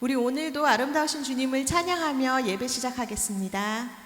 우리 오늘도 아름다우신 주님을 찬양하며 예배 시작하겠습니다.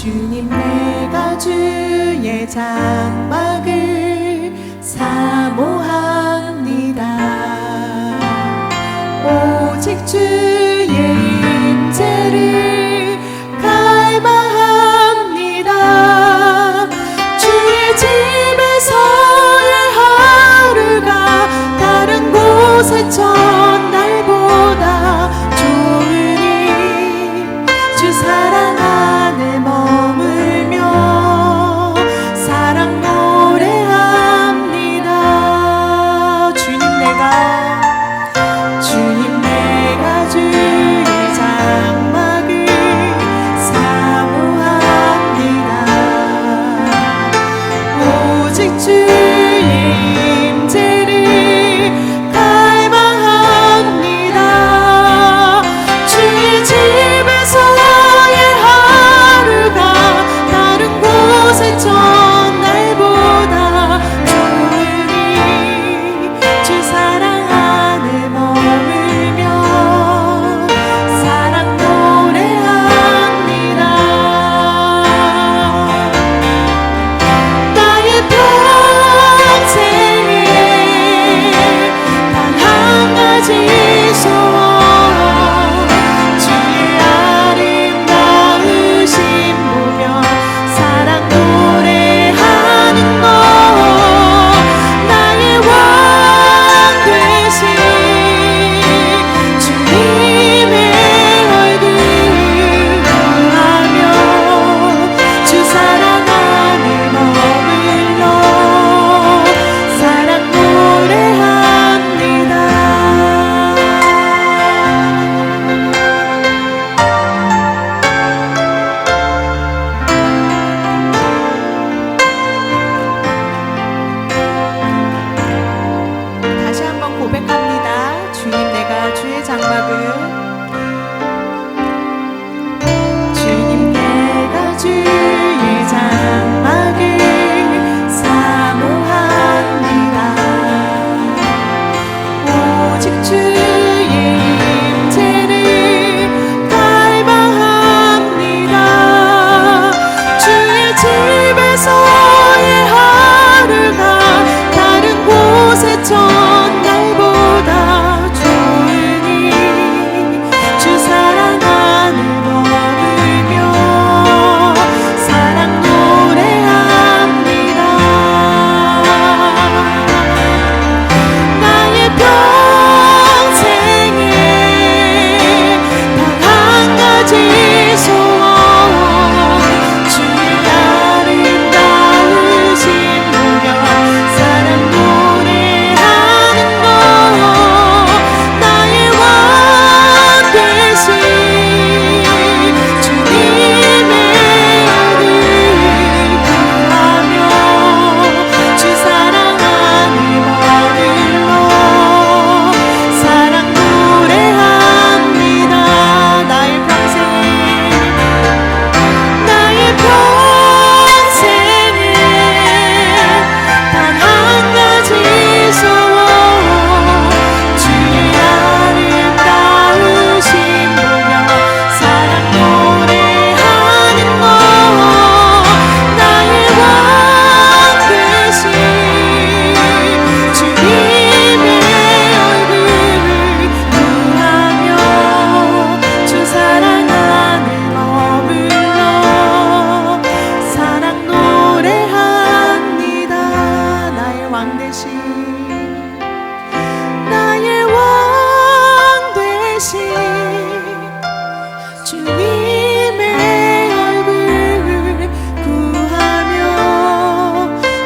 주님 내가 주의 장막을 사모합니다. 오직 주의 임재를 갈망합니다. 주의 장막을 사모합니다. 오직 주의 임재를 갈망합니다. 주의 집에서의 하루가 다른 곳의 첫날보다 좋으니 주 사랑 안에 머물며 사랑 노래합니다. 나의 평생에 단 한 가지 소원 주의 아름다우신 보며 사랑 노래하는 것 나의 왕 되신 주님의 얼굴 구하며 주 사랑 안에 머물러 사랑 노래합니다. 나의 평생에 단 한 가지 소원 주의 아름다우신 보며 사랑 노래하는 것 나의 왕 되신 주님의 얼굴 구하며 주 사랑 안에 머물러 사랑 노래합니다. 나의 왕 되신 주님의 얼굴 구하며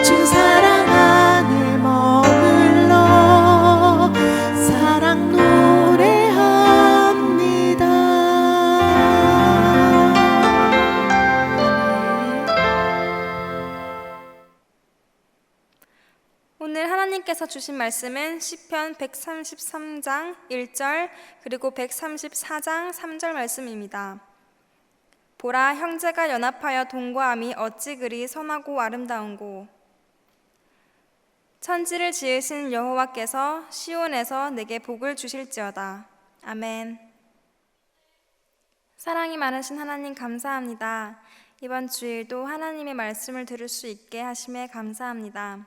주 사랑 안에 머물러 사랑 노래합니다. 오늘 하나님께서 주신 말씀은 시편 133장 1절 그리고 134장 3절 말씀입니다. 보라, 형제가 연합하여 동거함이 어찌 그리 선하고 아름다운고. 천지를 지으신 여호와께서 시온에서 내게 복을 주실지어다. 아멘. 사랑이 많으신 하나님 감사합니다. 이번 주일도 하나님의 말씀을 들을 수 있게 하심에 감사합니다.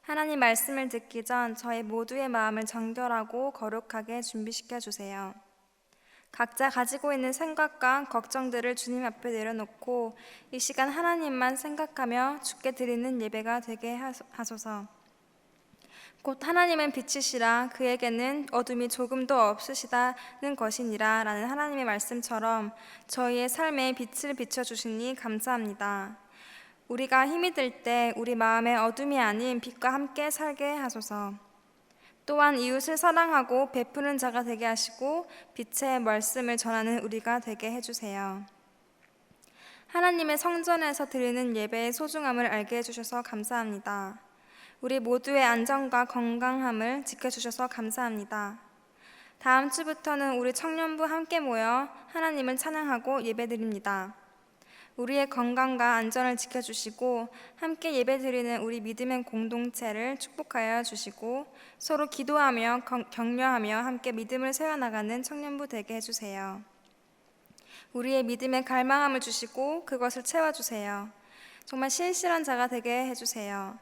하나님 말씀을 듣기 전 저희 모두의 마음을 정결하고 거룩하게 준비시켜 주세요. 각자 가지고 있는 생각과 걱정들을 주님 앞에 내려놓고 이 시간 하나님만 생각하며 주께 드리는 예배가 되게 하소서. 곧 하나님은 빛이시라 그에게는 어둠이 조금도 없으시다는 것이니라 라는 하나님의 말씀처럼 저희의 삶에 빛을 비춰주시니 감사합니다. 우리가 힘이 들 때 우리 마음에 어둠이 아닌 빛과 함께 살게 하소서. 또한 이웃을 사랑하고 베푸는 자가 되게 하시고 빛의 말씀을 전하는 우리가 되게 해주세요. 하나님의 성전에서 드리는 예배의 소중함을 알게 해주셔서 감사합니다. 우리 모두의 안전과 건강함을 지켜주셔서 감사합니다. 다음 주부터는 우리 청년부 함께 모여 하나님을 찬양하고 예배드립니다. 우리의 건강과 안전을 지켜주시고 함께 예배드리는 우리 믿음의 공동체를 축복하여 주시고 서로 기도하며 격려하며 함께 믿음을 세워나가는 청년부 되게 해주세요. 우리의 믿음에 갈망함을 주시고 그것을 채워주세요. 정말 신실한 자가 되게 해주세요.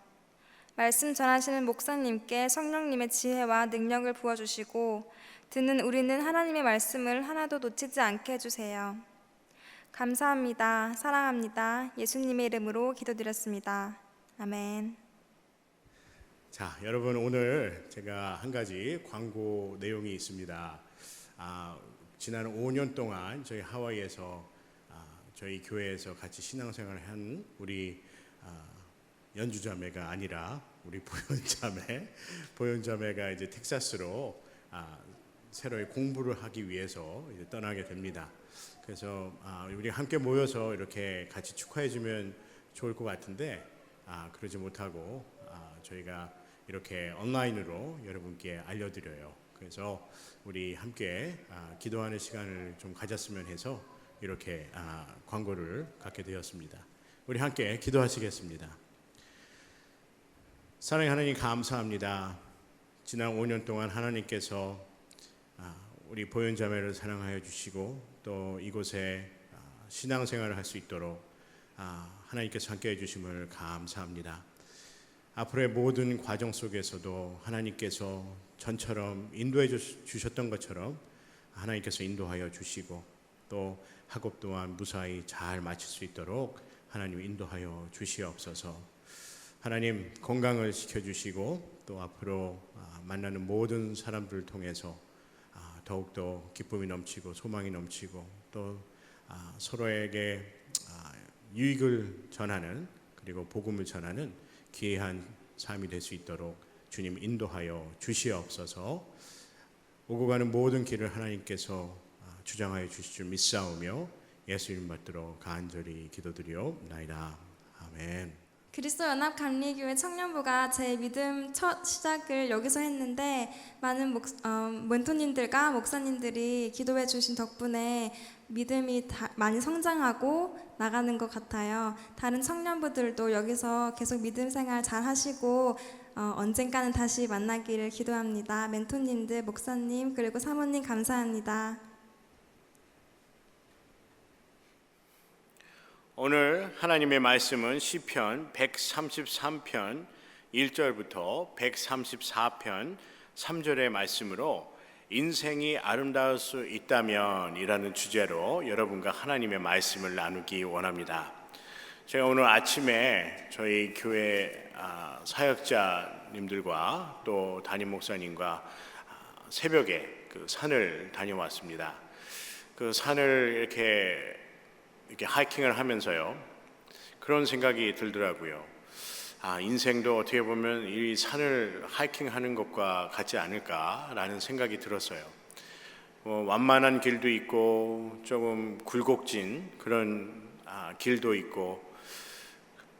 말씀 전하시는 목사님께 성령님의 지혜와 능력을 부어주시고 듣는 우리는 하나님의 말씀을 하나도 놓치지 않게 해주세요. 감사합니다. 사랑합니다. 예수님의 이름으로 기도드렸습니다. 아멘. 자, 여러분 오늘 제가 한 가지 광고 내용이 있습니다. 지난 5년 동안 저희 하와이에서 저희 교회에서 같이 신앙생활을 한 우리 연주자매가 아니라 우리 보현자매가 이제 텍사스로 새로이 공부를 하기 위해서 이제 떠나게 됩니다. 그래서 우리 함께 모여서 이렇게 같이 축하해주면 좋을 것 같은데 그러지 못하고 저희가 이렇게 온라인으로 여러분께 알려드려요. 그래서 우리 함께 기도하는 시간을 좀 가졌으면 해서 이렇게 광고를 갖게 되었습니다. 우리 함께 기도하시겠습니다. 사랑하는 하나님 감사합니다. 지난 5년 동안 하나님께서 우리 보현자매를 사랑하여 주시고 또 이곳에 신앙생활을 할 수 있도록 하나님께서 함께 해주심을 감사합니다. 앞으로의 모든 과정 속에서도 하나님께서 전처럼 인도해 주셨던 것처럼 하나님께서 인도하여 주시고 또 학업 또한 무사히 잘 마칠 수 있도록 하나님 인도하여 주시옵소서. 하나님 건강을 지켜주시고 또 앞으로 만나는 모든 사람들을 통해서 더욱더 기쁨이 넘치고 소망이 넘치고 또 서로에게 유익을 전하는 그리고 복음을 전하는 귀한 삶이 될 수 있도록 주님 인도하여 주시옵소서. 오고 가는 모든 길을 하나님께서 주장하여 주실 줄 믿사오며 예수 이름 받들어 간절히 기도드리옵나이다. 아멘. 그리스도 연합 감리교회 청년부가 제 믿음 첫 시작을 여기서 했는데 많은 멘토님들과 목사님들이 기도해 주신 덕분에 믿음이 많이 성장하고 나가는 것 같아요. 다른 청년부들도 여기서 계속 믿음 생활 잘 하시고 언젠가는 다시 만나기를 기도합니다. 멘토님들, 목사님 그리고 사모님 감사합니다. 오늘 하나님의 말씀은 시편 133편 1절부터 134편 3절의 말씀으로 인생이 아름다울 수 있다면 이라는 주제로 여러분과 하나님의 말씀을 나누기 원합니다. 제가 오늘 아침에 저희 교회 사역자님들과 또 담임 목사님과 새벽에 그 산을 다녀왔습니다. 그 산을 이렇게 하이킹을 하면서요 그런 생각이 들더라고요. 인생도 어떻게 보면 이 산을 하이킹하는 것과 같지 않을까라는 생각이 들었어요. 완만한 길도 있고 조금 굴곡진 그런 길도 있고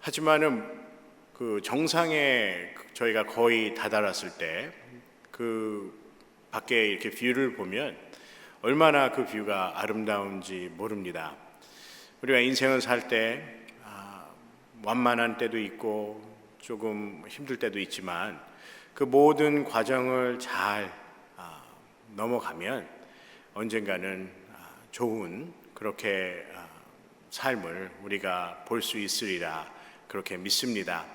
하지만은 그 정상에 저희가 거의 다다랐을 때 그 밖에 이렇게 뷰를 보면 얼마나 그 뷰가 아름다운지 모릅니다. 우리가 인생을 살 때 완만한 때도 있고 조금 힘들 때도 있지만 그 모든 과정을 잘 넘어가면 언젠가는 좋은 그렇게 삶을 우리가 볼 수 있으리라 그렇게 믿습니다.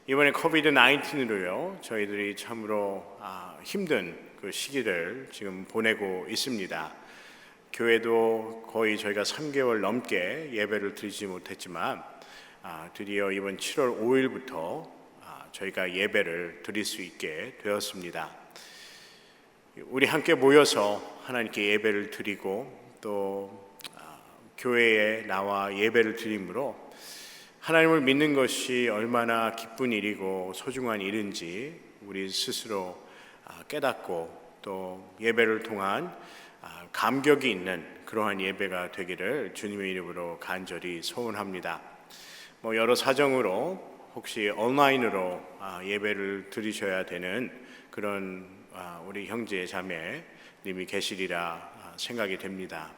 이번에 코비드-19으로요 저희들이 참으로 힘든 그 시기를 지금 보내고 있습니다. 교회도 거의 저희가 3개월 넘게 예배를 드리지 못했지만 드디어 이번 7월 5일부터 저희가 예배를 드릴 수 있게 되었습니다. 우리 함께 모여서 하나님께 예배를 드리고 또 교회에 나와 예배를 드림으로 하나님을 믿는 것이 얼마나 기쁜 일이고 소중한 일인지 우리 스스로 깨닫고 또 예배를 통한 감격이 있는 그러한 예배가 되기를 주님의 이름으로 간절히 소원합니다. 여러 사정으로 혹시 온라인으로 예배를 드리셔야 되는 그런 우리 형제 자매님이 계시리라 생각이 됩니다.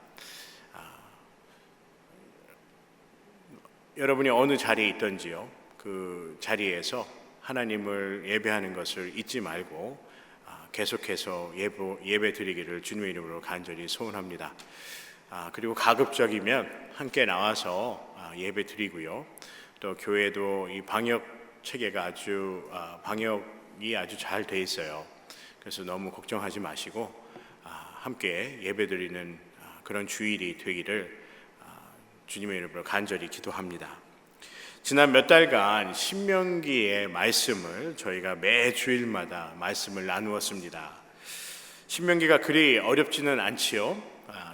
여러분이 어느 자리에 있든지요 그 자리에서 하나님을 예배하는 것을 잊지 말고 계속해서 예배 드리기를 주님의 이름으로 간절히 소원합니다. 그리고 가급적이면 함께 나와서 예배 드리고요. 또 교회도 이 방역 체계가 방역이 아주 잘 돼 있어요. 그래서 너무 걱정하지 마시고 함께 예배 드리는 그런 주일이 되기를 주님의 이름으로 간절히 기도합니다. 지난 몇 달간 신명기의 말씀을 저희가 매 주일마다 말씀을 나누었습니다. 신명기가 그리 어렵지는 않지요.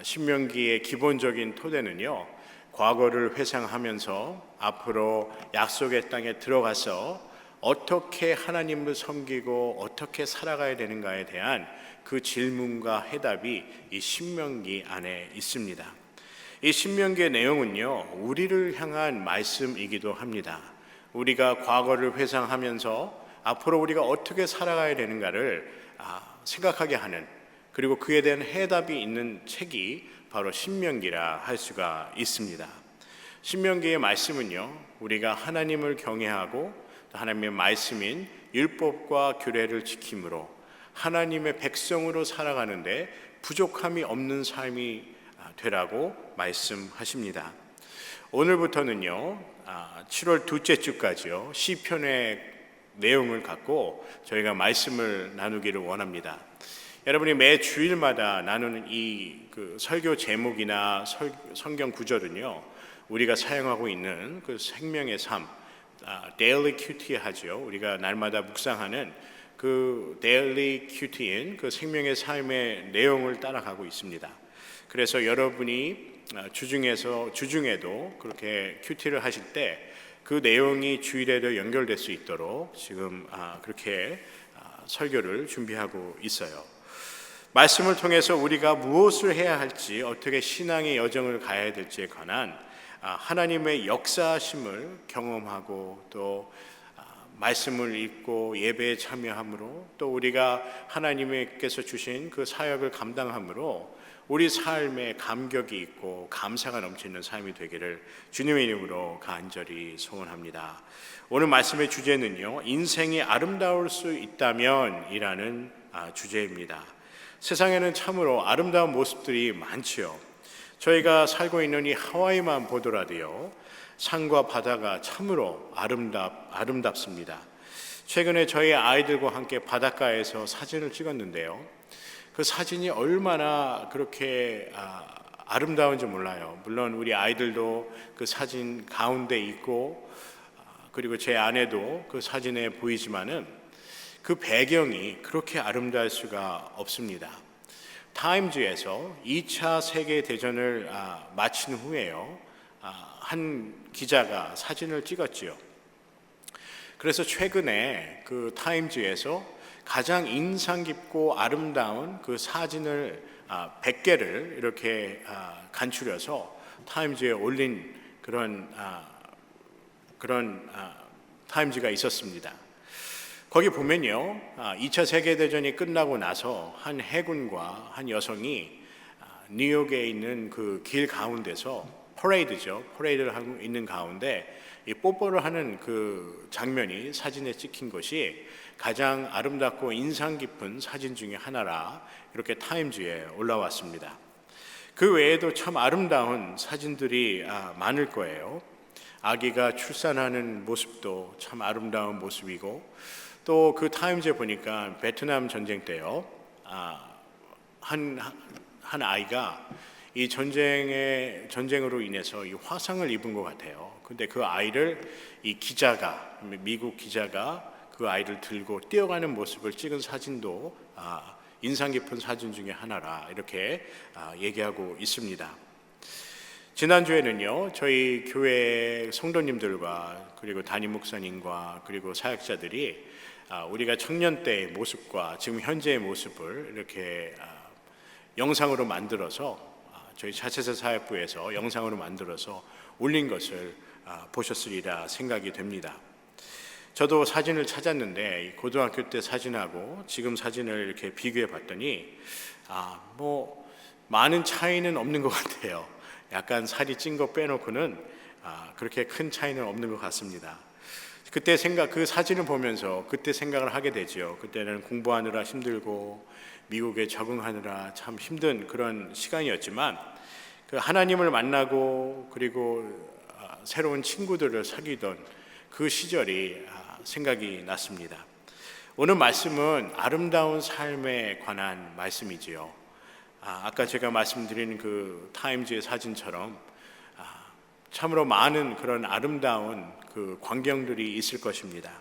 신명기의 기본적인 토대는요 과거를 회상하면서 앞으로 약속의 땅에 들어가서 어떻게 하나님을 섬기고 어떻게 살아가야 되는가에 대한 그 질문과 해답이 이 신명기 안에 있습니다. 이 신명기의 내용은요 우리를 향한 말씀이기도 합니다. 우리가 과거를 회상하면서 앞으로 우리가 어떻게 살아가야 되는가를 생각하게 하는 그리고 그에 대한 해답이 있는 책이 바로 신명기라 할 수가 있습니다. 신명기의 말씀은요, 우리가 하나님을 경외하고 하나님의 말씀인 율법과 규례를 지킴으로 하나님의 백성으로 살아가는데 부족함이 없는 삶이 되라고 말씀하십니다. 오늘부터는요, 7월 둘째 주까지요, 시편의 내용을 갖고 저희가 말씀을 나누기를 원합니다. 여러분이 매 주일마다 나누는 이 설교 제목이나 성경 구절은요, 우리가 사용하고 있는 그 생명의 삶, daily QT 하죠. 우리가 날마다 묵상하는 그 daily QT인 그 생명의 삶의 내용을 따라가고 있습니다. 그래서 여러분이 주중에도 그렇게 QT를 하실 때 그 내용이 주일에도 연결될 수 있도록 지금 그렇게 설교를 준비하고 있어요. 말씀을 통해서 우리가 무엇을 해야 할지, 어떻게 신앙의 여정을 가야 될지에 관한 하나님의 역사하심을 경험하고 또 말씀을 읽고 예배에 참여함으로 또 우리가 하나님께서 주신 그 사역을 감당함으로 우리 삶에 감격이 있고 감사가 넘치는 삶이 되기를 주님의 이름으로 간절히 소원합니다. 오늘 말씀의 주제는요, 인생이 아름다울 수 있다면 이라는 주제입니다. 세상에는 참으로 아름다운 모습들이 많지요. 저희가 살고 있는 이 하와이만 보더라도요, 산과 바다가 참으로 아름답습니다. 최근에 저희 아이들과 함께 바닷가에서 사진을 찍었는데요, 그 사진이 얼마나 그렇게 아름다운지 몰라요. 물론 우리 아이들도 그 사진 가운데 있고 그리고 제 아내도 그 사진에 보이지만은 그 배경이 그렇게 아름다울 수가 없습니다. 타임즈에서 2차 세계대전을 마친 후에요, 한 기자가 사진을 찍었지요. 그래서 최근에 그 타임즈에서 가장 인상 깊고 아름다운 그 사진을 100개를 이렇게 간추려서 타임즈에 올린 그런 타임즈가 있었습니다. 거기 보면요, 2차 세계대전이 끝나고 나서 한 해군과 한 여성이 뉴욕에 있는 그 길 가운데서 퍼레이드를 하고 있는 가운데 이 뽀뽀를 하는 그 장면이 사진에 찍힌 것이 가장 아름답고 인상 깊은 사진 중에 하나라 이렇게 타임즈에 올라왔습니다. 그 외에도 참 아름다운 사진들이 많을 거예요. 아기가 출산하는 모습도 참 아름다운 모습이고, 또 그 타임즈에 보니까 베트남 전쟁 때요, 한 아이가 이 전쟁으로 인해서 이 화상을 입은 것 같아요. 근데 그 아이를 미국 기자가 그 아이를 들고 뛰어가는 모습을 찍은 사진도 인상 깊은 사진 중에 하나라 이렇게 얘기하고 있습니다. 지난주에는요, 저희 교회 성도님들과 그리고 담임 목사님과 그리고 사역자들이 우리가 청년 때의 모습과 지금 현재의 모습을 이렇게 영상으로 만들어서 저희 자체서 사역부에서 영상으로 만들어서 올린 것을 보셨으리라 생각이 됩니다. 저도 사진을 찾았는데 고등학교 때 사진하고 지금 사진을 이렇게 비교해 봤더니 많은 차이는 없는 것 같아요. 약간 살이 찐 거 빼놓고는 그렇게 큰 차이는 없는 것 같습니다. 그 사진을 보면서 그때 생각을 하게 되죠. 그때는 공부하느라 힘들고 미국에 적응하느라 참 힘든 그런 시간이었지만 그 하나님을 만나고 그리고 새로운 친구들을 사귀던 그 시절이 생각이 났습니다. 오늘 말씀은 아름다운 삶에 관한 말씀이지요. 아까 제가 말씀드린 그 타임즈의 사진처럼 참으로 많은 그런 아름다운 그 광경들이 있을 것입니다.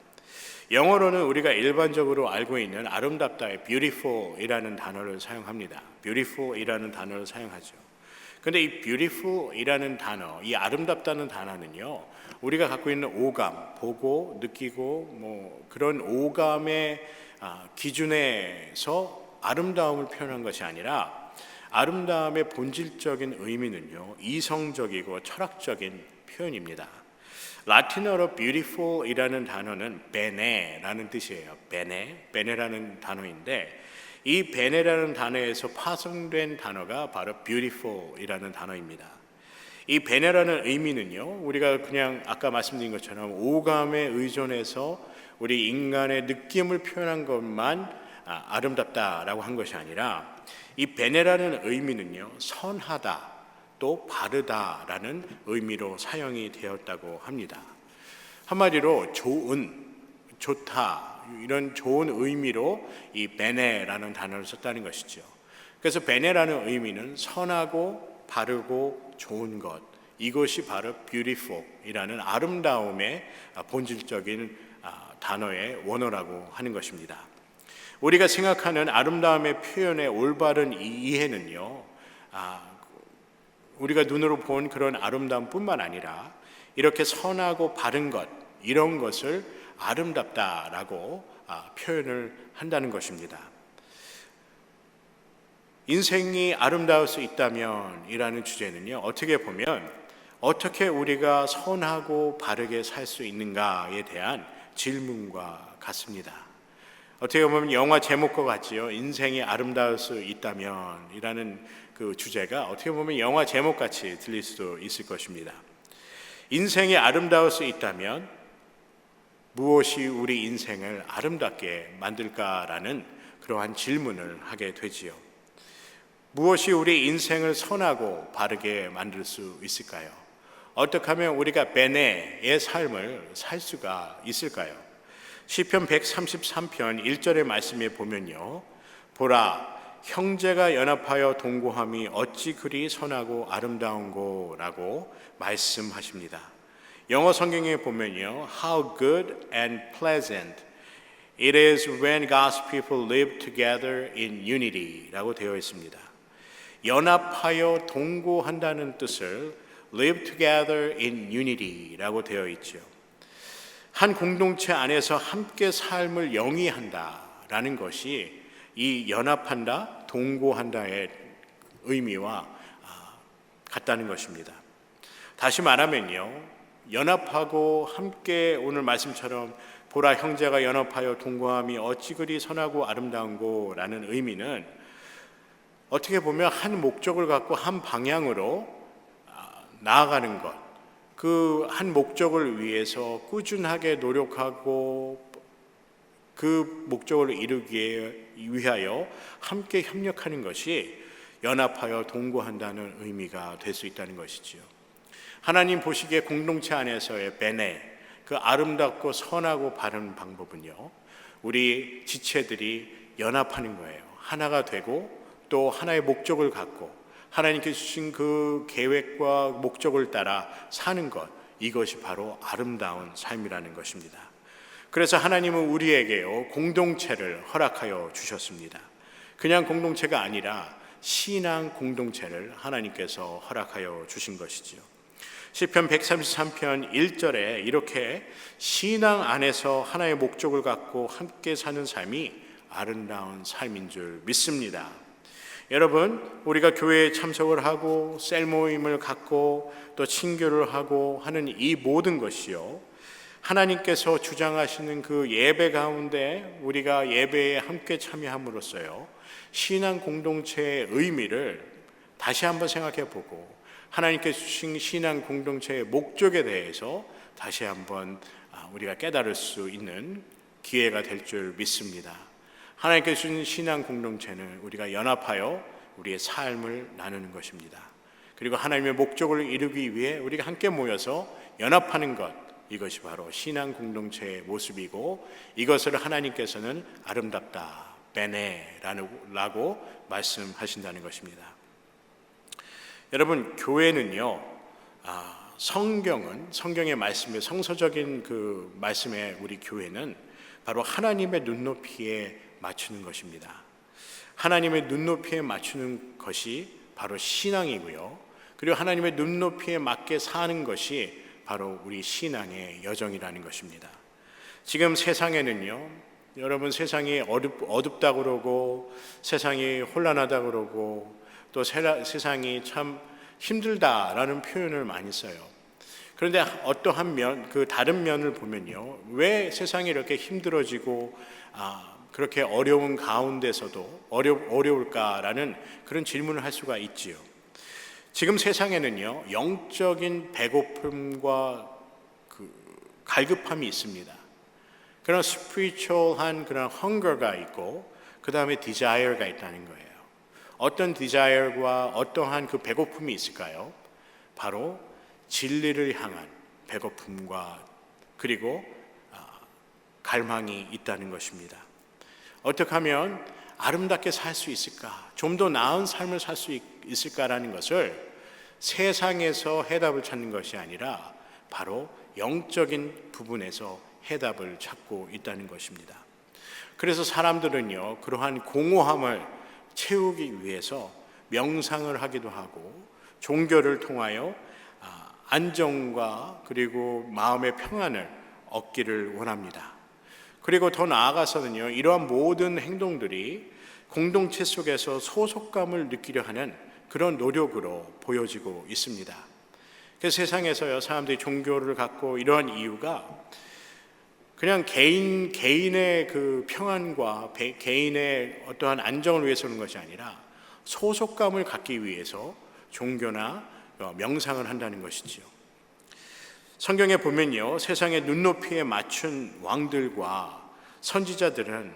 영어로는 우리가 일반적으로 알고 있는 아름답다의 beautiful이라는 단어를 사용합니다. beautiful이라는 단어를 사용하죠. 근데 이 beautiful이라는 단어, 이 아름답다는 단어는요, 우리가 갖고 있는 오감, 보고 느끼고 그런 오감의 기준에서 아름다움을 표현한 것이 아니라 아름다움의 본질적인 의미는요, 이성적이고 철학적인 표현입니다. 라틴어로 beautiful이라는 단어는 bene라는 뜻이에요. bene라는 단어인데 이 bene라는 단어에서 파생된 단어가 바로 beautiful이라는 단어입니다. 이 베네라는 의미는요, 우리가 그냥 아까 말씀드린 것처럼 오감에 의존해서 우리 인간의 느낌을 표현한 것만 아름답다라고 한 것이 아니라, 이 베네라는 의미는요, 선하다, 또 바르다라는 의미로 사용이 되었다고 합니다. 한마디로 좋은, 좋다, 이런 좋은 의미로 이 베네라는 단어를 썼다는 것이죠. 그래서 베네라는 의미는 선하고 바르고 좋은 것, 이것이 바로 beautiful이라는 아름다움의 본질적인 단어의 원어라고 하는 것입니다. 우리가 생각하는 아름다움의 표현의 올바른 이해는요, 우리가 눈으로 본 그런 아름다움뿐만 아니라 이렇게 선하고 바른 것, 이런 것을 아름답다라고 표현을 한다는 것입니다. 인생이 아름다울 수 있다면 이라는 주제는요, 어떻게 보면 어떻게 우리가 선하고 바르게 살 수 있는가에 대한 질문과 같습니다. 어떻게 보면 영화 제목과 같지요. 인생이 아름다울 수 있다면 이라는 그 주제가 어떻게 보면 영화 제목같이 들릴 수도 있을 것입니다. 인생이 아름다울 수 있다면 무엇이 우리 인생을 아름답게 만들까라는 그러한 질문을 하게 되지요. 무엇이 우리 인생을 선하고 바르게 만들 수 있을까요? 어떻게 하면 우리가 베네의 삶을 살 수가 있을까요? 시편 133편 1절의 말씀에 보면요, 보라, 형제가 연합하여 동거함이 어찌 그리 선하고 아름다운고 라고 말씀하십니다. 영어 성경에 보면요, How good and pleasant it is when God's people live together in unity 라고 되어 있습니다. 연합하여 동거한다는 뜻을 live together in unity 라고 되어 있죠. 한 공동체 안에서 함께 삶을 영위한다 라는 것이 이 연합한다, 동거한다의 의미와 같다는 것입니다. 다시 말하면요, 연합하고 함께 오늘 말씀처럼 보라 형제가 연합하여 동거함이 어찌 그리 선하고 아름다운고 라는 의미는 어떻게 보면 한 목적을 갖고 한 방향으로 나아가는 것, 그 한 목적을 위해서 꾸준하게 노력하고 그 목적을 이루기 위하여 함께 협력하는 것이 연합하여 동거한다는 의미가 될 수 있다는 것이지요. 하나님 보시기에 공동체 안에서의 베네, 그 아름답고 선하고 바른 방법은요, 우리 지체들이 연합하는 거예요. 하나가 되고 또 하나의 목적을 갖고 하나님께 주신 그 계획과 목적을 따라 사는 것, 이것이 바로 아름다운 삶이라는 것입니다. 그래서 하나님은 우리에게요, 공동체를 허락하여 주셨습니다. 그냥 공동체가 아니라 신앙 공동체를 하나님께서 허락하여 주신 것이지요. 시편 133편 1절에 이렇게 신앙 안에서 하나의 목적을 갖고 함께 사는 삶이 아름다운 삶인 줄 믿습니다. 여러분, 우리가 교회에 참석을 하고 셀 모임을 갖고 또 친교를 하고 하는 이 모든 것이요, 하나님께서 주장하시는 그 예배 가운데 우리가 예배에 함께 참여함으로써요, 신앙 공동체의 의미를 다시 한번 생각해 보고 하나님께서 주신 신앙 공동체의 목적에 대해서 다시 한번 우리가 깨달을 수 있는 기회가 될 줄 믿습니다. 하나님께서 주신 신앙 공동체는 우리가 연합하여 우리의 삶을 나누는 것입니다. 그리고 하나님의 목적을 이루기 위해 우리가 함께 모여서 연합하는 것, 이것이 바로 신앙 공동체의 모습이고, 이것을 하나님께서는 아름답다, 베네라고 말씀하신다는 것입니다. 여러분, 교회는요, 성경의 말씀에, 성서적인 그 말씀에 우리 교회는 바로 하나님의 눈높이에 맞추는 것입니다. 하나님의 눈높이에 맞추는 것이 바로 신앙이고요, 그리고 하나님의 눈높이에 맞게 사는 것이 바로 우리 신앙의 여정이라는 것입니다. 지금 세상에는요, 여러분, 세상이 어둡다고 그러고 세상이 혼란하다고 그러고 또 세상이 참 힘들다라는 표현을 많이 써요. 그런데 어떠한 면, 그 다른 면을 보면요, 왜 세상이 이렇게 힘들어지고 그렇게 어려운 가운데서도 어려울까라는 그런 질문을 할 수가 있지요. 지금 세상에는요, 영적인 배고픔과 갈급함이 있습니다. 그런 스피리추얼한 그런 hunger가 있고 그 다음에 desire가 있다는 거예요. 어떤 desire과 어떠한 그 배고픔이 있을까요? 바로 진리를 향한 배고픔과 그리고 갈망이 있다는 것입니다. 어떻게 하면 아름답게 살 수 있을까? 좀 더 나은 삶을 살 수 있을까라는 것을 세상에서 해답을 찾는 것이 아니라 바로 영적인 부분에서 해답을 찾고 있다는 것입니다. 그래서 사람들은요, 그러한 공허함을 채우기 위해서 명상을 하기도 하고 종교를 통하여 안정과 그리고 마음의 평안을 얻기를 원합니다. 그리고 더 나아가서는요, 이러한 모든 행동들이 공동체 속에서 소속감을 느끼려 하는 그런 노력으로 보여지고 있습니다. 그래서 세상에서요, 사람들이 종교를 갖고 이러한 이유가 그냥 개인의 그 평안과 개인의 어떠한 안정을 위해서 하는 것이 아니라 소속감을 갖기 위해서 종교나 명상을 한다는 것이지요. 성경에 보면요, 세상의 눈높이에 맞춘 왕들과 선지자들은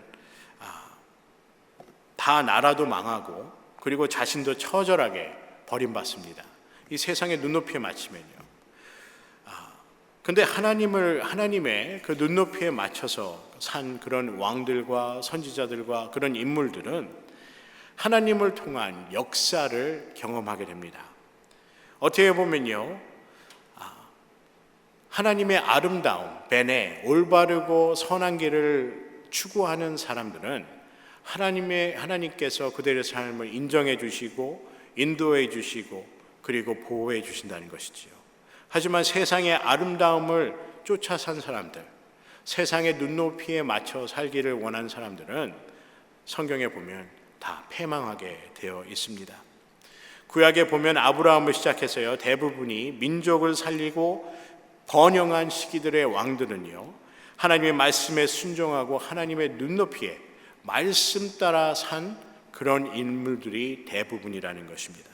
다 나라도 망하고 그리고 자신도 처절하게 버림받습니다. 이 세상의 눈높이에 맞추면요. 근데 하나님의 그 눈높이에 맞춰서 산 그런 왕들과 선지자들과 그런 인물들은 하나님을 통한 역사를 경험하게 됩니다. 어떻게 보면요, 하나님의 아름다움, 베네, 올바르고 선한 길을 추구하는 사람들은 하나님께서 그들의 삶을 인정해 주시고 인도해 주시고 그리고 보호해 주신다는 것이지요. 하지만 세상의 아름다움을 쫓아 산 사람들, 세상의 눈높이에 맞춰 살기를 원하는 사람들은 성경에 보면 다 패망하게 되어 있습니다. 구약에 보면 아브라함을 시작해서요, 대부분이 민족을 살리고 번영한 시기들의 왕들은요, 하나님의 말씀에 순종하고 하나님의 눈높이에 말씀 따라 산 그런 인물들이 대부분이라는 것입니다.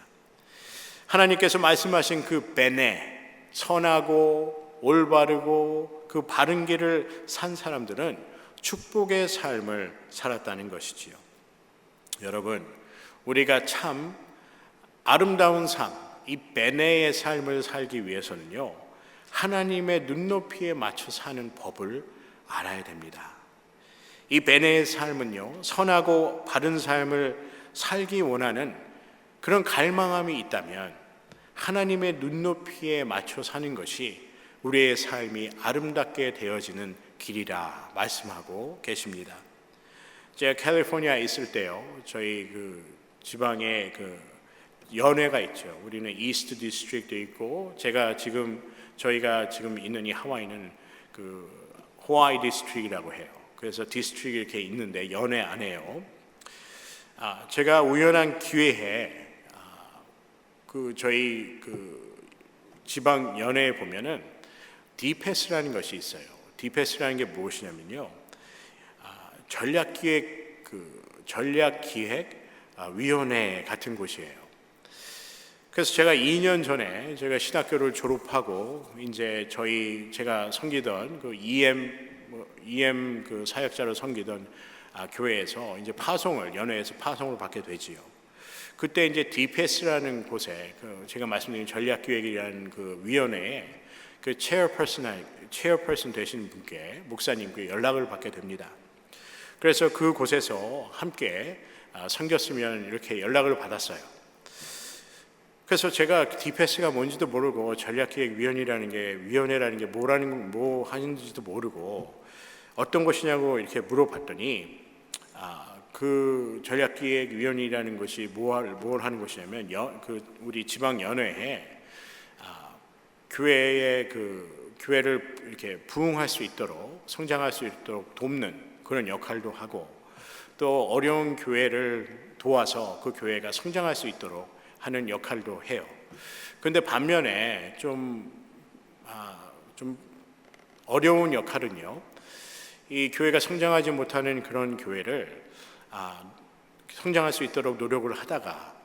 하나님께서 말씀하신 그 베네, 선하고 올바르고 그 바른 길을 산 사람들은 축복의 삶을 살았다는 것이지요. 여러분, 우리가 참 아름다운 삶, 이 베네의 삶을 살기 위해서는요, 하나님의 눈높이에 맞춰 사는 법을 알아야 됩니다. 이 베네의 삶은요, 선하고 바른 삶을 살기 원하는 그런 갈망함이 있다면 하나님의 눈높이에 맞춰 사는 것이 우리의 삶이 아름답게 되어지는 길이라 말씀하고 계십니다. 제가 캘리포니아에 있을 때요, 저희 그 지방에 그 연회가 있죠. 우리는 이스트 디스트릭도 있고, 저희가 지금 있는 이 하와이는 그 하와이 디스트릭이라고 해요. 그래서 디스트릭이 이렇게 있는데 연회 안 해요. 제가 우연한 기회에 저희 지방 연회에 보면은 디패스라는 것이 있어요. 디패스라는 게 무엇이냐면요, 전략기획위원회 같은 곳이에요. 그래서 제가 2년 전에 제가 신학교를 졸업하고 이제 제가 섬기던 그 EM 그 사역자로 섬기던 교회에서 이제 연회에서 파송을 받게 되지요. 그때 이제 디패스라는 곳에 제가 말씀드린 전략기획이라는 그 위원회에 그 체어퍼슨 되신 분께, 목사님께 연락을 받게 됩니다. 그래서 그 곳에서 함께 섬겼으면 이렇게 연락을 받았어요. 그래서 제가 디패스가 뭔지도 모르고 전략기획위원회라는 게 뭐 하는지도 모르고 어떤 것이냐고 이렇게 물어봤더니 그 전략기획위원회라는 것이 뭘 하는 것이냐면 우리 지방 연회에 교회를 이렇게 부흥할 수 있도록, 성장할 수 있도록 돕는 그런 역할도 하고, 또 어려운 교회를 도와서 그 교회가 성장할 수 있도록 하는 역할도 해요. 그런데 반면에 좀 어려운 역할은요, 이 교회가 성장하지 못하는 그런 교회를 성장할 수 있도록 노력을 하다가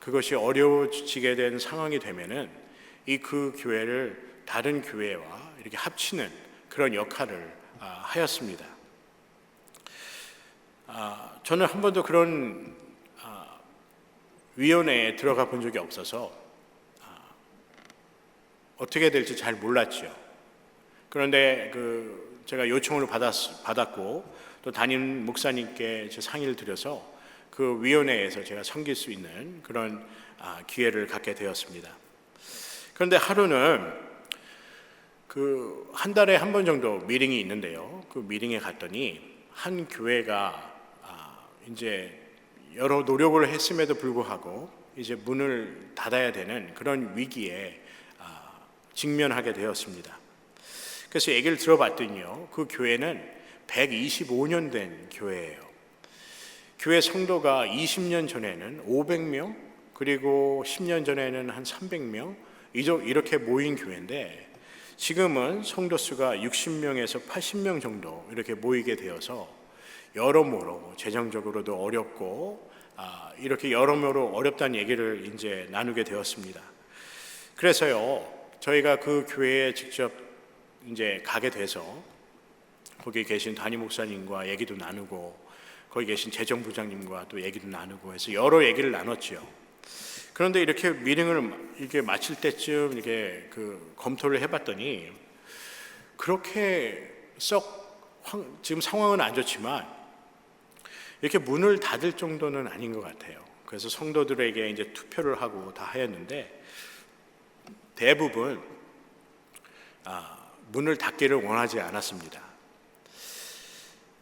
그것이 어려워지게 된 상황이 되면은 그 교회를 다른 교회와 이렇게 합치는 그런 역할을 하였습니다. 저는 한 번도 그런 위원회에 들어가 본 적이 없어서 어떻게 될지 잘 몰랐죠. 그런데 제가 요청을 받았고 또 담임 목사님께 상의를 드려서 그 위원회에서 제가 섬길 수 있는 그런 기회를 갖게 되었습니다. 그런데 하루는 한 달에 한 번 정도 미팅이 있는데요. 그 미팅에 갔더니 한 교회가 이제 여러 노력을 했음에도 불구하고 이제 문을 닫아야 되는 그런 위기에 직면하게 되었습니다. 그래서 얘기를 들어봤더니요, 그 교회는 125년 된 교회예요. 교회 성도가 20년 전에는 500명, 그리고 10년 전에는 한 300명 이렇게 모인 교회인데 지금은 성도 수가 60명에서 80명 정도 이렇게 모이게 되어서 여러모로 재정적으로도 어렵고 이렇게 여러모로 어렵다는 얘기를 이제 나누게 되었습니다. 그래서요, 저희가 그 교회에 직접 이제 가게 돼서 거기 계신 담임 목사님과 얘기도 나누고 거기 계신 재정부장님과 또 얘기도 나누고 해서 여러 얘기를 나눴죠. 그런데 이렇게 미팅을 이렇게 마칠 때쯤 이렇게 검토를 해봤더니 그렇게 지금 상황은 안 좋지만 이렇게 문을 닫을 정도는 아닌 것 같아요. 그래서 성도들에게 이제 투표를 하고 다 하였는데 대부분 문을 닫기를 원하지 않았습니다.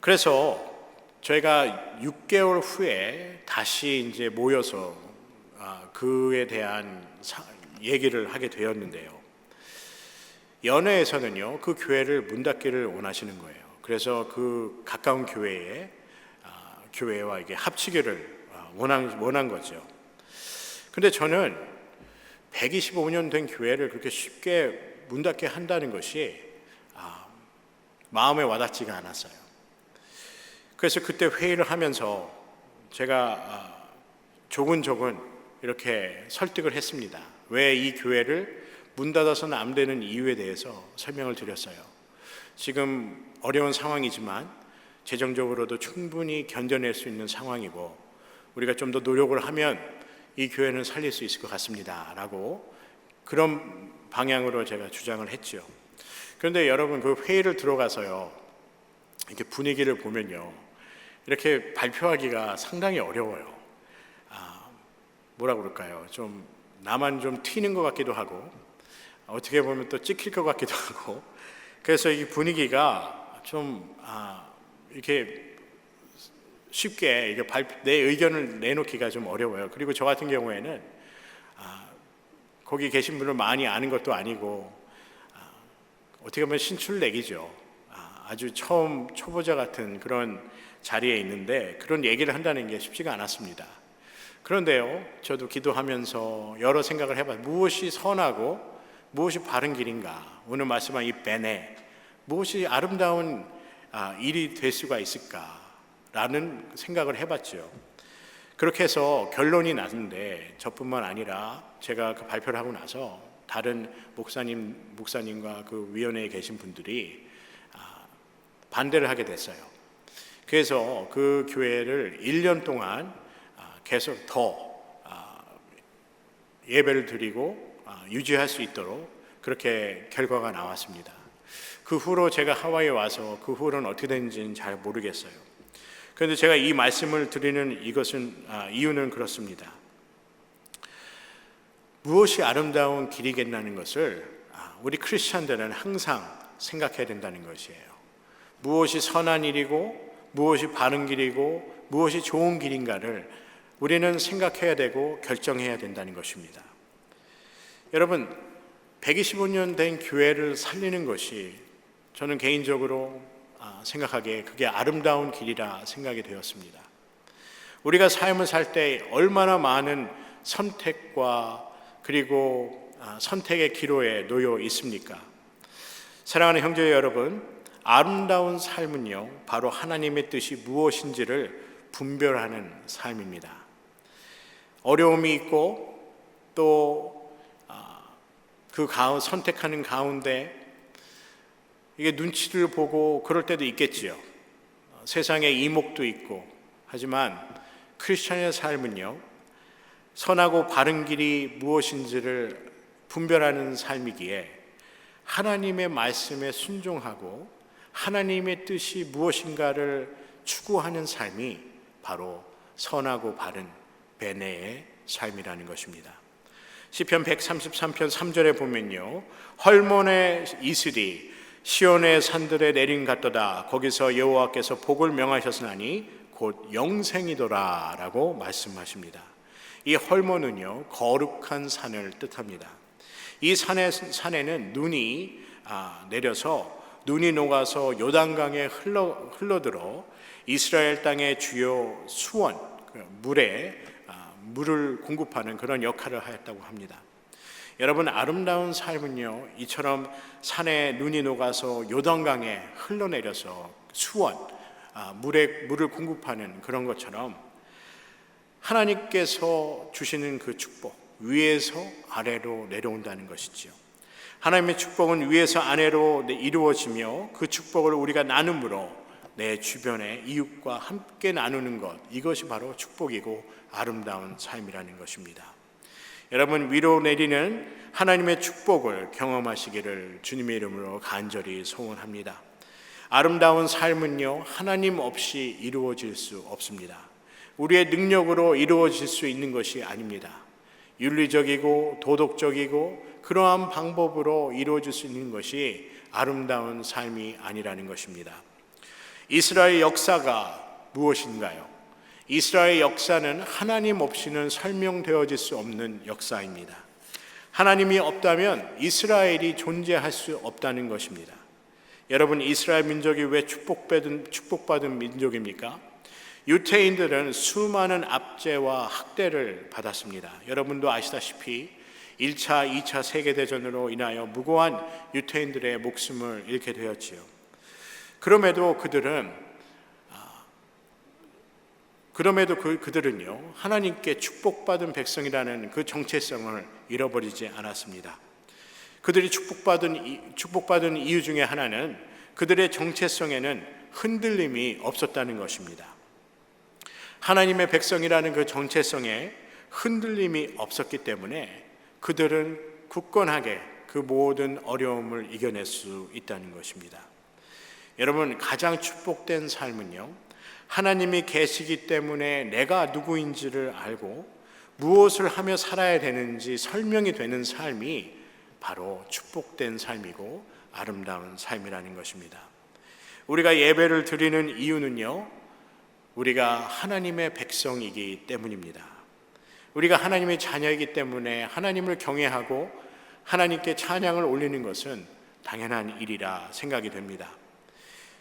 그래서 저희가 6개월 후에 다시 이제 모여서 그에 대한 얘기를 하게 되었는데요. 연회에서는요, 그 교회를 문 닫기를 원하시는 거예요. 그래서 그 가까운 교회와 이게 합치기를 원한 거죠. 근데 저는 125년 된 교회를 그렇게 쉽게 문 닫게 한다는 것이 마음에 와닿지가 않았어요. 그래서 그때 회의를 하면서 제가 조근조근 이렇게 설득을 했습니다. 왜 이 교회를 문 닫아서는 안 되는 이유에 대해서 설명을 드렸어요. 지금 어려운 상황이지만 재정적으로도 충분히 견뎌낼 수 있는 상황이고 우리가 좀 더 노력을 하면 이 교회는 살릴 수 있을 것 같습니다 라고 그런 방향으로 제가 주장을 했죠. 그런데 여러분, 그 회의를 들어가서요, 이렇게 분위기를 보면요, 이렇게 발표하기가 상당히 어려워요. 뭐라 그럴까요? 좀 나만 좀 튀는 것 같기도 하고 어떻게 보면 또 찍힐 것 같기도 하고 그래서 이 분위기가 좀 이렇게 쉽게 내 의견을 내놓기가 좀 어려워요. 그리고 저 같은 경우에는 거기 계신 분을 많이 아는 것도 아니고 어떻게 보면 신출내기죠. 아주 처음 초보자 같은 그런 자리에 있는데 그런 얘기를 한다는 게 쉽지가 않았습니다. 그런데요, 저도 기도하면서 여러 생각을 해봐요. 무엇이 선하고 무엇이 바른 길인가? 오늘 말씀한 이 베네, 무엇이 아름다운 일이 될 수가 있을까라는 생각을 해봤죠. 그렇게 해서 결론이 났는데 저뿐만 아니라 제가 그 발표를 하고 나서 다른 목사님과 그 위원회에 계신 분들이 반대를 하게 됐어요. 그래서 그 교회를 1년 동안 계속 더 예배를 드리고 유지할 수 있도록 그렇게 결과가 나왔습니다. 그 후로 제가 하와이에 와서 그 후로는 어떻게 됐는지는 잘 모르겠어요. 그런데 제가 이 말씀을 드리는 이유는 그렇습니다. 무엇이 아름다운 길이겠냐는 것을 우리 크리스찬들은 항상 생각해야 된다는 것이에요. 무엇이 선한 일이고 무엇이 바른 길이고 무엇이 좋은 길인가를 우리는 생각해야 되고 결정해야 된다는 것입니다. 여러분, 125년 된 교회를 살리는 것이 저는 개인적으로 생각하기에 그게 아름다운 길이라 생각이 되었습니다. 우리가 삶을 살 때 얼마나 많은 선택과 그리고 선택의 기로에 놓여 있습니까? 사랑하는 형제 여러분, 아름다운 삶은요, 바로 하나님의 뜻이 무엇인지를 분별하는 삶입니다. 어려움이 있고 또 그 선택하는 가운데 이게 눈치를 보고 그럴 때도 있겠지요. 세상에 이목도 있고. 하지만 크리스천의 삶은요, 선하고 바른 길이 무엇인지를 분별하는 삶이기에 하나님의 말씀에 순종하고 하나님의 뜻이 무엇인가를 추구하는 삶이 바로 선하고 바른 베네의 삶이라는 것입니다. 시편 133편 3절에 보면요, 헐몬의 이슬이 시온의 산들에 내린 같도다. 거기서 여호와께서 복을 명하셨으나니 곧 영생이더라 라고 말씀하십니다. 이 헐몬은요, 거룩한 산을 뜻합니다. 이 산에는 눈이 내려서 눈이 녹아서 요단강에 흘러들어 이스라엘 땅의 주요 수원, 물을 공급하는 그런 역할을 하였다고 합니다. 여러분, 아름다운 삶은요, 이처럼 산에 눈이 녹아서 요단강에 흘러내려서 수원, 물을 공급하는 그런 것처럼 하나님께서 주시는 그 축복, 위에서 아래로 내려온다는 것이지요. 하나님의 축복은 위에서 아래로 이루어지며 그 축복을 우리가 나눔으로 내 주변의 이웃과 함께 나누는 것, 이것이 바로 축복이고 아름다운 삶이라는 것입니다. 여러분, 위로 내리는 하나님의 축복을 경험하시기를 주님의 이름으로 간절히 소원합니다. 아름다운 삶은요, 하나님 없이 이루어질 수 없습니다. 우리의 능력으로 이루어질 수 있는 것이 아닙니다. 윤리적이고 도덕적이고 그러한 방법으로 이루어질 수 있는 것이 아름다운 삶이 아니라는 것입니다. 이스라엘 역사가 무엇인가요? 이스라엘 역사는 하나님 없이는 설명되어질 수 없는 역사입니다. 하나님이 없다면 이스라엘이 존재할 수 없다는 것입니다. 여러분, 이스라엘 민족이 왜 축복받은 민족입니까? 유태인들은 수많은 압제와 학대를 받았습니다. 여러분도 아시다시피 1차, 2차 세계대전으로 인하여 무고한 유태인들의 목숨을 잃게 되었지요. 그럼에도 그들은요, 하나님께 축복받은 백성이라는 그 정체성을 잃어버리지 않았습니다. 그들이 축복받은 이유 중에 하나는 그들의 정체성에는 흔들림이 없었다는 것입니다. 하나님의 백성이라는 그 정체성에 흔들림이 없었기 때문에 그들은 굳건하게 그 모든 어려움을 이겨낼 수 있다는 것입니다. 여러분, 가장 축복된 삶은요, 하나님이 계시기 때문에 내가 누구인지를 알고 무엇을 하며 살아야 되는지 설명이 되는 삶이 바로 축복된 삶이고 아름다운 삶이라는 것입니다. 우리가 예배를 드리는 이유는요, 우리가 하나님의 백성이기 때문입니다. 우리가 하나님의 자녀이기 때문에 하나님을 경외하고 하나님께 찬양을 올리는 것은 당연한 일이라 생각이 됩니다.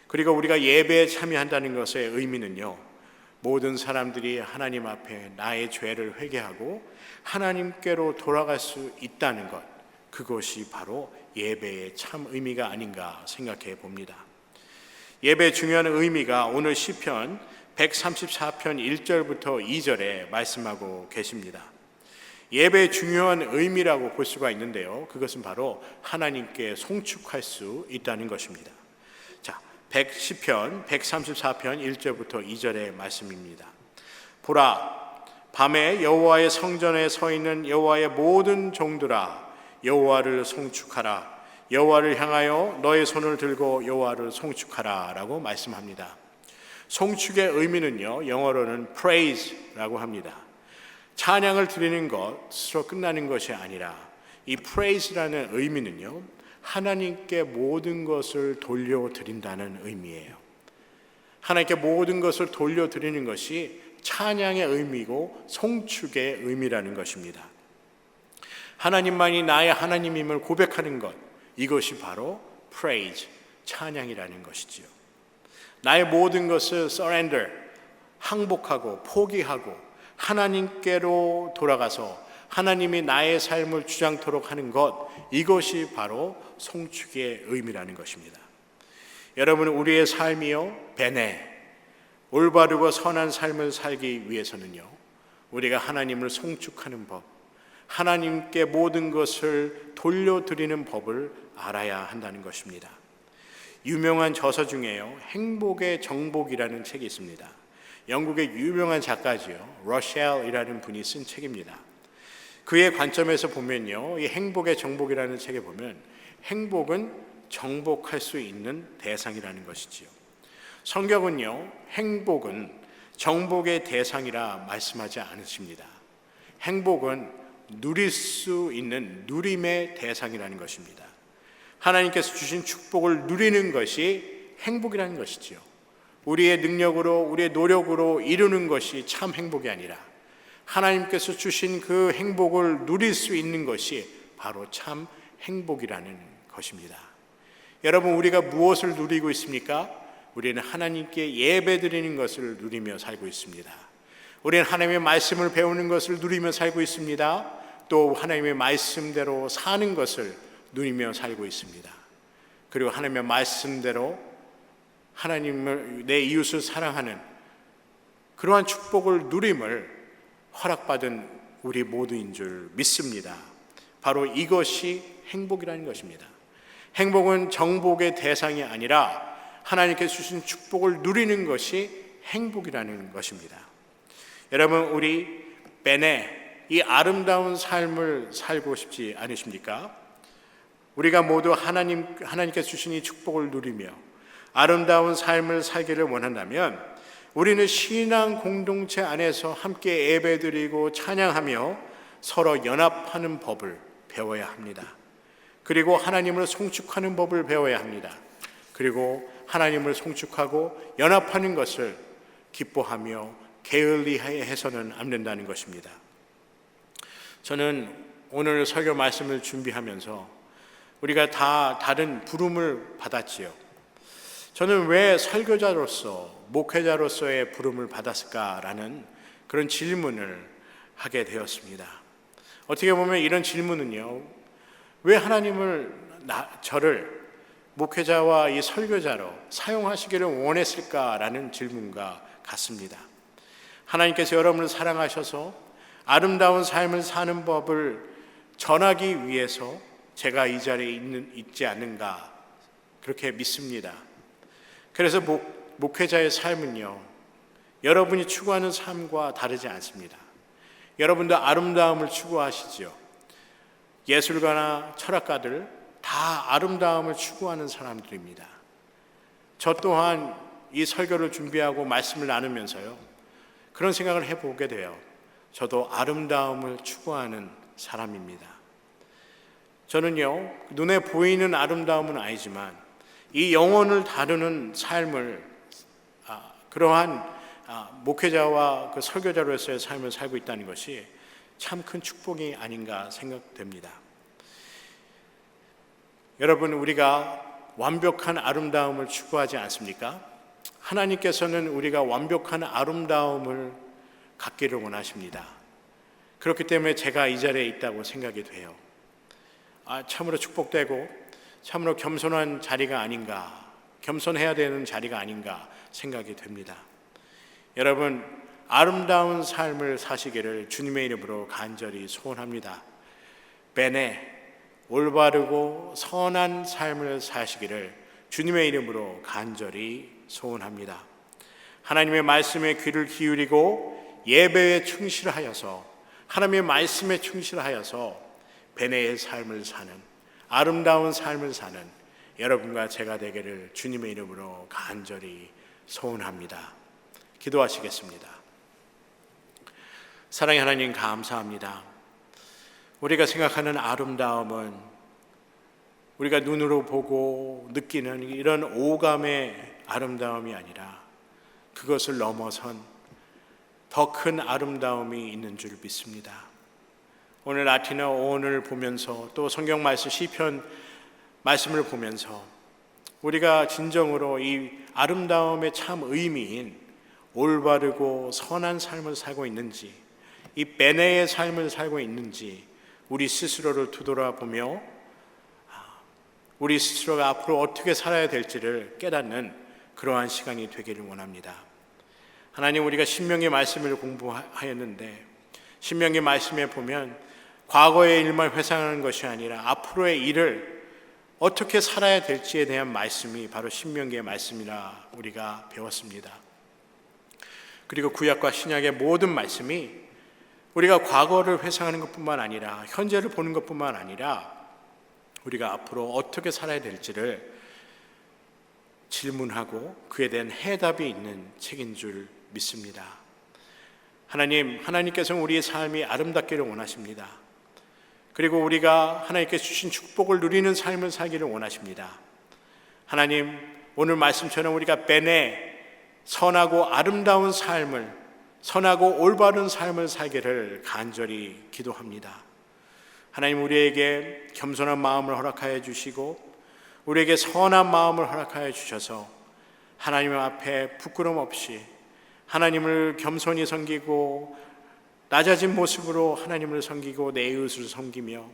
그리고 우리가 예배에 참여한다는 것의 의미는요, 모든 사람들이 하나님 앞에 나의 죄를 회개하고 하나님께로 돌아갈 수 있다는 것, 그것이 바로 예배의 참 의미가 아닌가 생각해 봅니다. 예배의 중요한 의미가 오늘 시편 134편 1절부터 2절에 말씀하고 계십니다. 예배의 중요한 의미라고 볼 수가 있는데요, 그것은 바로 하나님께 송축할 수 있다는 것입니다. 시편 134편 1절부터 2절의 말씀입니다. 보라, 밤에 여호와의 성전에 서 있는 여호와의 모든 종들아, 여호와를 송축하라. 여호와를 향하여 너의 손을 들고 여호와를 송축하라 라고 말씀합니다. 송축의 의미는요, 영어로는 praise라고 합니다. 찬양을 드리는 것으로 끝나는 것이 아니라 이 praise라는 의미는요, 하나님께 모든 것을 돌려드린다는 의미예요. 하나님께 모든 것을 돌려드리는 것이 찬양의 의미고 송축의 의미라는 것입니다. 하나님만이 나의 하나님임을 고백하는 것, 이것이 바로 praise, 찬양이라는 것이지요. 나의 모든 것을 surrender, 항복하고 포기하고 하나님께로 돌아가서 하나님이 나의 삶을 주장토록 하는 것, 이것이 바로 송축의 의미라는 것입니다. 여러분, 우리의 삶이요, 베네, 올바르고 선한 삶을 살기 위해서는요, 우리가 하나님을 송축하는 법, 하나님께 모든 것을 돌려드리는 법을 알아야 한다는 것입니다. 유명한 저서 중에요, 행복의 정복이라는 책이 있습니다. 영국의 유명한 작가지요, 러셀이라는 분이 쓴 책입니다. 그의 관점에서 보면요, 이 행복의 정복이라는 책에 보면 행복은 정복할 수 있는 대상이라는 것이지요. 성경은요, 행복은 정복의 대상이라 말씀하지 않으십니다. 행복은 누릴 수 있는 누림의 대상이라는 것입니다. 하나님께서 주신 축복을 누리는 것이 행복이라는 것이지요. 우리의 능력으로, 우리의 노력으로 이루는 것이 참 행복이 아니라 하나님께서 주신 그 행복을 누릴 수 있는 것이 바로 참 행복이라는 것입니다. 여러분, 우리가 무엇을 누리고 있습니까? 우리는 하나님께 예배드리는 것을 누리며 살고 있습니다. 우리는 하나님의 말씀을 배우는 것을 누리며 살고 있습니다. 또 하나님의 말씀대로 사는 것을 누리며 살고 있습니다. 그리고 하나님의 말씀대로 하나님을, 내 이웃을 사랑하는 그러한 축복을 누림을 허락받은 우리 모두인 줄 믿습니다. 바로 이것이 행복이라는 것입니다. 행복은 정복의 대상이 아니라 하나님께서 주신 축복을 누리는 것이 행복이라는 것입니다. 여러분, 우리 베네, 이 아름다운 삶을 살고 싶지 않으십니까? 우리가 모두 하나님께서 주신 이 축복을 누리며 아름다운 삶을 살기를 원한다면 우리는 신앙 공동체 안에서 함께 예배드리고 찬양하며 서로 연합하는 법을 배워야 합니다. 그리고 하나님을 송축하는 법을 배워야 합니다. 그리고 하나님을 송축하고 연합하는 것을 기뻐하며 게을리해서는 안 된다는 것입니다. 저는 오늘 설교 말씀을 준비하면서 우리가 다 다른 부름을 받았지요. 저는 왜 설교자로서, 목회자로서의 부름을 받았을까라는 그런 질문을 하게 되었습니다. 어떻게 보면 이런 질문은요, 왜 하나님을 저를 목회자와 이 설교자로 사용하시기를 원했을까라는 질문과 같습니다. 하나님께서 여러분을 사랑하셔서 아름다운 삶을 사는 법을 전하기 위해서 제가 이 자리에 있지 않는가, 그렇게 믿습니다. 그래서 목회자의 삶은요, 여러분이 추구하는 삶과 다르지 않습니다. 여러분도 아름다움을 추구하시죠. 예술가나 철학가들 다 아름다움을 추구하는 사람들입니다. 저 또한 이 설교를 준비하고 말씀을 나누면서요, 그런 생각을 해보게 돼요. 저도 아름다움을 추구하는 사람입니다. 저는요, 눈에 보이는 아름다움은 아니지만 이 영혼을 다루는 삶을, 그러한 목회자와 그 설교자로서의 삶을 살고 있다는 것이 참 큰 축복이 아닌가 생각됩니다. 여러분, 우리가 완벽한 아름다움을 추구하지 않습니까? 하나님께서는 우리가 완벽한 아름다움을 갖기를 원하십니다. 그렇기 때문에 제가 이 자리에 있다고 생각이 돼요. 참으로 축복되고 참으로 겸손한 자리가 아닌가, 겸손해야 되는 자리가 아닌가 생각이 됩니다. 여러분, 아름다운 삶을 사시기를 주님의 이름으로 간절히 소원합니다. 베네, 올바르고 선한 삶을 사시기를 주님의 이름으로 간절히 소원합니다. 하나님의 말씀에 귀를 기울이고 예배에 충실하여서, 하나님의 말씀에 충실하여서 베네의 삶을 사는, 아름다운 삶을 사는 여러분과 제가 되기를 주님의 이름으로 간절히 소원합니다. 기도하시겠습니다. 사랑의 하나님, 감사합니다. 우리가 생각하는 아름다움은 우리가 눈으로 보고 느끼는 이런 오감의 아름다움이 아니라 그것을 넘어선 더 큰 아름다움이 있는 줄 믿습니다. 오늘 아티나 오늘 보면서 또 성경 말씀 시편 말씀을 보면서 우리가 진정으로 이 아름다움의 참 의미인 올바르고 선한 삶을 살고 있는지, 이 베네의 삶을 살고 있는지 우리 스스로를 되돌아보며 우리 스스로가 앞으로 어떻게 살아야 될지를 깨닫는 그러한 시간이 되기를 원합니다. 하나님, 우리가 신명의 말씀을 공부하였는데 신명기 말씀에 보면 과거의 일만 회상하는 것이 아니라 앞으로의 일을 어떻게 살아야 될지에 대한 말씀이 바로 신명기의 말씀이라 우리가 배웠습니다. 그리고 구약과 신약의 모든 말씀이 우리가 과거를 회상하는 것뿐만 아니라 현재를 보는 것뿐만 아니라 우리가 앞으로 어떻게 살아야 될지를 질문하고 그에 대한 해답이 있는 책인 줄 믿습니다. 하나님께서는 우리의 삶이 아름답기를 원하십니다. 그리고 우리가 하나님께서 주신 축복을 누리는 삶을 살기를 원하십니다. 하나님, 오늘 말씀처럼 우리가 베네 선하고 아름다운 삶을, 선하고 올바른 삶을 살기를 간절히 기도합니다. 하나님, 우리에게 겸손한 마음을 허락하여 주시고 우리에게 선한 마음을 허락하여 주셔서 하나님 앞에 부끄럼 없이 하나님을 겸손히 섬기고 낮아진 모습으로 하나님을 섬기고 내 이웃을 섬기며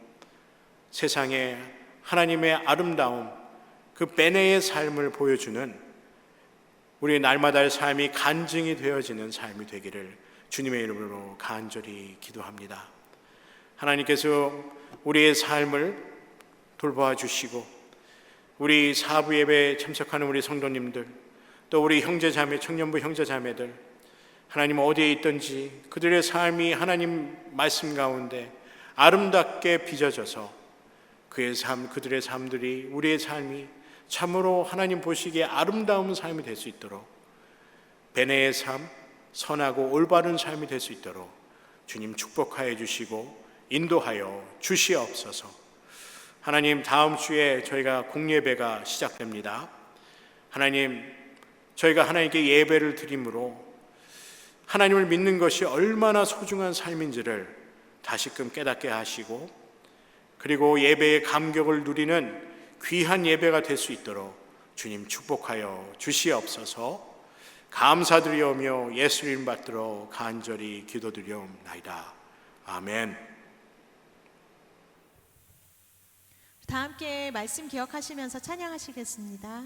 세상에 하나님의 아름다움, 그 베네의 삶을 보여주는 우리 날마다의 삶이 간증이 되어지는 삶이 되기를 주님의 이름으로 간절히 기도합니다. 하나님께서 우리의 삶을 돌보아 주시고 우리 사부 예배에 참석하는 우리 성도님들, 또 우리 형제자매, 청년부 형제자매들, 하나님 어디에 있든지 그들의 삶이 하나님 말씀 가운데 아름답게 빚어져서 그들의 삶들이, 우리의 삶이 참으로 하나님 보시기에 아름다운 삶이 될 수 있도록, 베네의 삶, 선하고 올바른 삶이 될 수 있도록 주님 축복하여 주시고 인도하여 주시옵소서. 하나님, 다음 주에 저희가 공예배가 시작됩니다. 하나님, 저희가 하나님께 예배를 드림으로 하나님을 믿는 것이 얼마나 소중한 삶인지를 다시금 깨닫게 하시고, 그리고 예배의 감격을 누리는 귀한 예배가 될 수 있도록 주님 축복하여 주시옵소서. 감사드리오며 예수 이름 받들어 간절히 기도드리옵나이다. 아멘. 다 함께 말씀 기억하시면서 찬양하시겠습니다.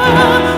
아